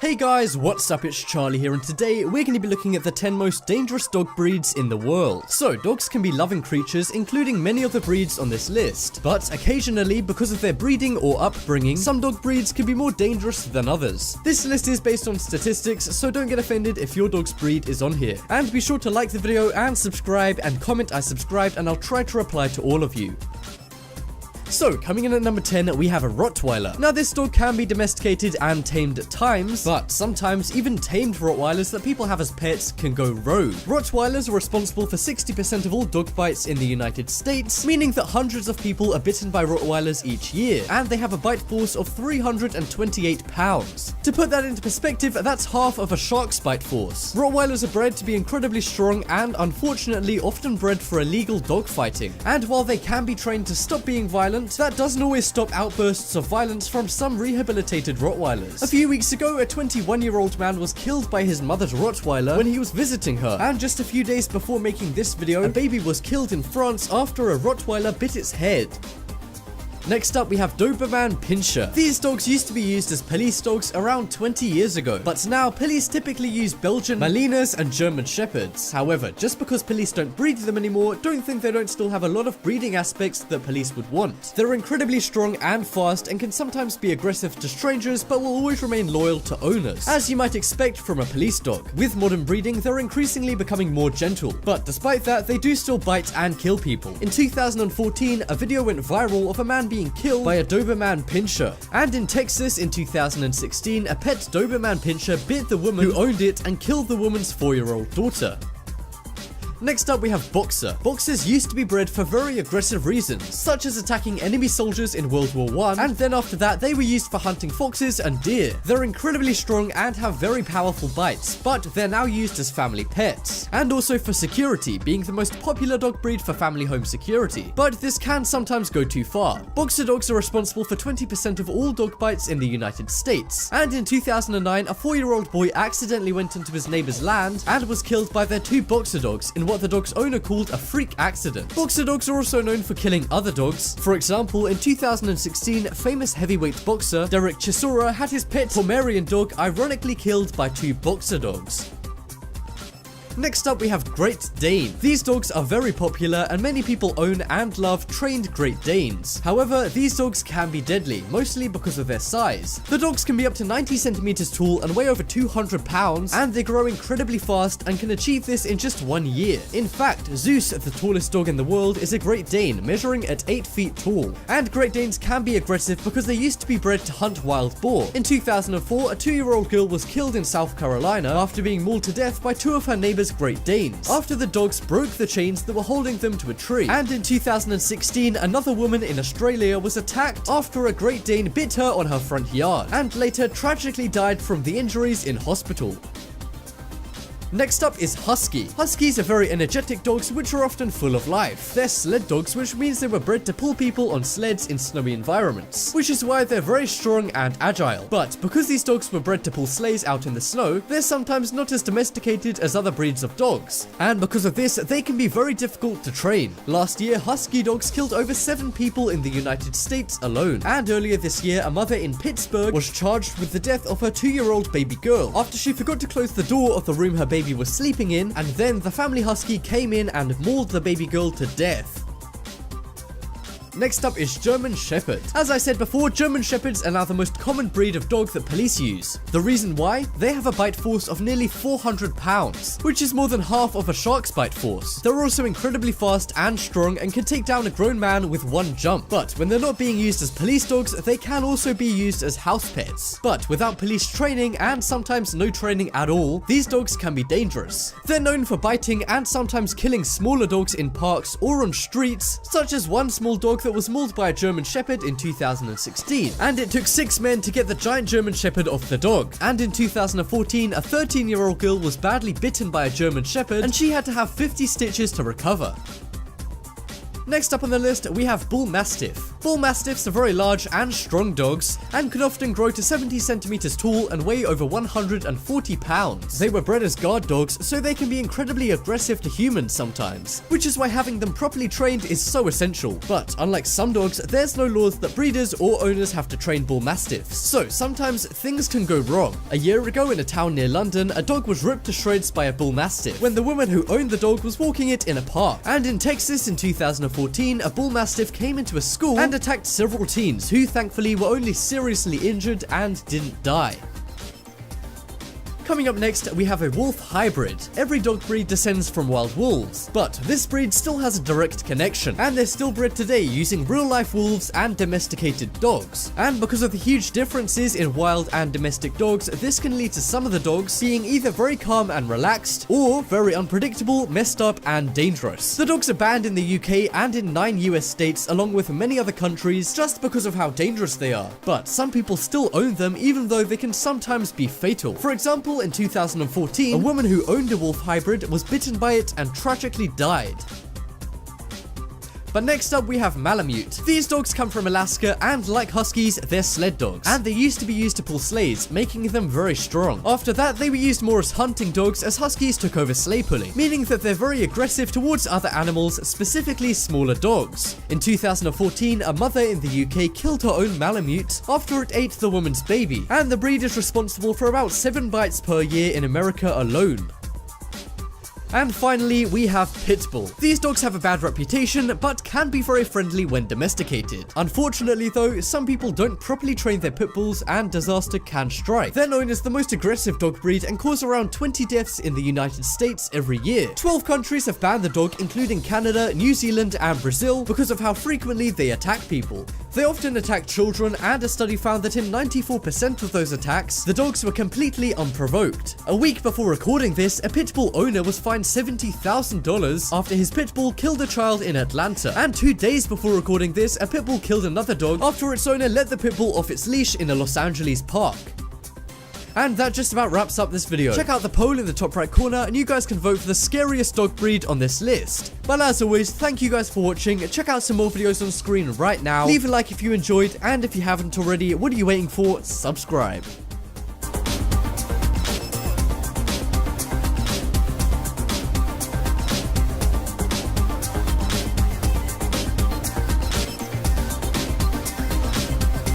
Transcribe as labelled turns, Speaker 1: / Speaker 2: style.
Speaker 1: Hey guys, what's up? It's Charlie here, and today we're going to be looking at the 10 most dangerous dog breeds in the world. So, dogs can be loving creatures, including many of the breeds on this list. But occasionally, because of their breeding or upbringing, some dog breeds can be more dangerous than others. This list is based on statistics, so don't get offended if your dog's breed is on here. And be sure to like the video and subscribe and comment I subscribed, and I'll try to reply to all of you. So, coming in at number 10, we have a Rottweiler. Now, this dog can be domesticated and tamed at times, but sometimes even tamed Rottweilers that people have as pets can go rogue. Rottweilers are responsible for 60% of all dog bites in the United States, meaning that hundreds of people are bitten by Rottweilers each year, and they have a bite force of 328 pounds. To put that into perspective, that's half of a shark's bite force. Rottweilers are bred to be incredibly strong and, unfortunately, often bred for illegal dog fighting. And while they can be trained to stop being violent, that doesn't always stop outbursts of violence from some rehabilitated Rottweilers. A few weeks ago, a 21-year-old man was killed by his mother's Rottweiler when he was visiting her, and just a few days before making this video, a baby was killed in France after a Rottweiler bit its head. Next up, we have Doberman Pinscher. These dogs used to be used as police dogs around 20 years ago, but now police typically use Belgian Malinois and German Shepherds. However, just because police don't breed them anymore, don't think they don't still have a lot of breeding aspects that police would want. They're incredibly strong and fast and can sometimes be aggressive to strangers, but will always remain loyal to owners, as you might expect from a police dog. With modern breeding, they're increasingly becoming more gentle, but despite that, they do still bite and kill people. In 2014, a video went viral of a man being killed by a Doberman Pinscher. And in Texas in 2016, a pet Doberman Pinscher bit the woman who owned it and killed the woman's 4-year-old daughter. Next up, we have Boxer. Boxers used to be bred for very aggressive reasons, such as attacking enemy soldiers in World War I, and then after that, they were used for hunting foxes and deer. They're incredibly strong and have very powerful bites, but they're now used as family pets, and also for security, being the most popular dog breed for family home security. But this can sometimes go too far. Boxer dogs are responsible for 20% of all dog bites in the United States, and in 2009, a 4-year-old boy accidentally went into his neighbor's land and was killed by their 2 boxer dogs in what the dog's owner called a freak accident. Boxer dogs are also known for killing other dogs. For example, in 2016, famous heavyweight boxer Derek Chisora had his pet Pomeranian dog ironically killed by 2 boxer dogs. Next up, we have Great Dane. These dogs are very popular and many people own and love trained Great Danes. However, these dogs can be deadly, mostly because of their size. The dogs can be up to 90 centimeters tall and weigh over 200 pounds, and they grow incredibly fast and can achieve this in just 1 year. In fact, Zeus, the tallest dog in the world, is a Great Dane, measuring at 8 feet tall. And Great Danes can be aggressive because they used to be bred to hunt wild boar. In 2004, a 2-year-old girl was killed in South Carolina after being mauled to death by 2 of her neighbors' Great Danes, after the dogs broke the chains that were holding them to a tree. And in 2016, another woman in Australia was attacked after a Great Dane bit her on her front yard, and later tragically died from the injuries in hospital. Next up is Husky. Huskies are very energetic dogs which are often full of life. They're sled dogs, which means they were bred to pull people on sleds in snowy environments, which is why they're very strong and agile. But because these dogs were bred to pull sleighs out in the snow, they're sometimes not as domesticated as other breeds of dogs. And because of this, they can be very difficult to train. Last year, Husky dogs killed over 7 people in the United States alone. And earlier this year, a mother in Pittsburgh was charged with the death of her 2-year-old baby girl after she forgot to close the door of the room her baby was sleeping in, and then the family husky came in and mauled the baby girl to death. Next up is German Shepherd. As I said before, German Shepherds are now the most common breed of dog that police use. The reason why? They have a bite force of nearly 400 pounds, which is more than half of a shark's bite force. They're also incredibly fast and strong and can take down a grown man with 1 jump. But when they're not being used as police dogs, they can also be used as house pets. But without police training, and sometimes no training at all, these dogs can be dangerous. They're known for biting and sometimes killing smaller dogs in parks or on streets, such as one small dog that was mauled by a German Shepherd in 2016, and it took 6 men to get the giant German Shepherd off the dog. And in 2014, a 13-year-old girl was badly bitten by a German Shepherd, and she had to have 50 stitches to recover. Next up on the list, we have Bull Mastiff. Bull Mastiffs are very large and strong dogs, and can often grow to 70 centimeters tall and weigh over 140 pounds. They were bred as guard dogs, so they can be incredibly aggressive to humans sometimes, which is why having them properly trained is so essential. But unlike some dogs, there's no laws that breeders or owners have to train Bull Mastiffs, so sometimes things can go wrong. A year ago in a town near London, a dog was ripped to shreds by a Bull Mastiff when the woman who owned the dog was walking it in a park. And in Texas in 2014, a Bull Mastiff came into a school and attacked several teens who thankfully were only seriously injured and didn't die. Coming up next, we have a wolf hybrid. Every dog breed descends from wild wolves, but this breed still has a direct connection, and they're still bred today using real-life wolves and domesticated dogs. And because of the huge differences in wild and domestic dogs, this can lead to some of the dogs being either very calm and relaxed, or very unpredictable, messed up, and dangerous. The dogs are banned in the UK and in 9 US states, along with many other countries, just because of how dangerous they are. But some people still own them, even though they can sometimes be fatal. For example, in 2014, a woman who owned a wolf hybrid was bitten by it and tragically died. But next up we have Malamute. These dogs come from Alaska, and like huskies, they're sled dogs, and they used to be used to pull sleighs, making them very strong. After that, they were used more as hunting dogs, as huskies took over sleigh pulling, meaning that they're very aggressive towards other animals, specifically smaller dogs. In 2014, a mother in the UK killed her own Malamute after it ate the woman's baby, and the breed is responsible for about 7 bites per year in America alone. And finally, we have Pitbull. These dogs have a bad reputation, but can be very friendly when domesticated. Unfortunately though, some people don't properly train their Pitbulls and disaster can strike. They're known as the most aggressive dog breed and cause around 20 deaths in the United States every year. 12 countries have banned the dog, including Canada, New Zealand, and Brazil, because of how frequently they attack people. They often attack children, and a study found that in 94% of those attacks, the dogs were completely unprovoked. A week before recording this, a Pitbull owner was fined $70,000 after his Pitbull killed a child in Atlanta. And 2 days before recording this, a Pitbull killed another dog after its owner let the Pitbull off its leash in a Los Angeles park. And that just about wraps up this video. Check out the poll in the top right corner and you guys can vote for the scariest dog breed on this list. But as always, thank you guys for watching. Check out some more videos on screen right now. Leave a like if you enjoyed, and if you haven't already, what are you waiting for? Subscribe.